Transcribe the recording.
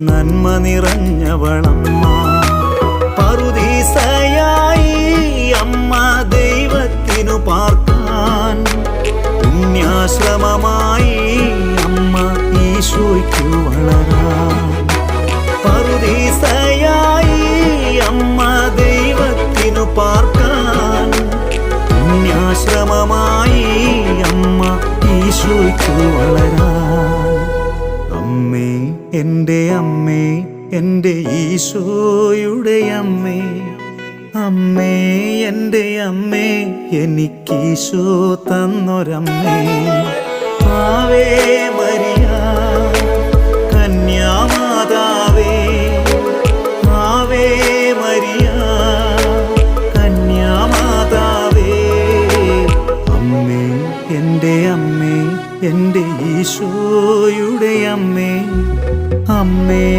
നന്മ നിറഞ്ഞവളമ്മ പറുദീസയായി അമ്മ ദൈവത്തിനു പാർക്കാൻ പുണ്യാശ്രമമായി അമ്മ ഈശോയ്ക്കു വളരാൻ പറുദീസയായി അമ്മ ദൈവത്തിനു പാർക്കാൻ പുണ്യാശ്രമമായി അമ്മ ഈശോയ്ക്കു വളരാൻ അമ്മേ എൻ്റെ അമ്മേ എൻ്റെ ഈശോയുടെ അമ്മേ അമ്മേ എൻ്റെ അമ്മേ എനിക്കീശോ തന്നൊരമ്മേ ആവേ മരിയ കന്യാമാതാവേ ആവേ മരിയ കന്യാമാതാവേ അമ്മേ എൻ്റെ അമ്മേ എൻ്റെ ഈശോയുടെ അമ്മേ അമ്മേ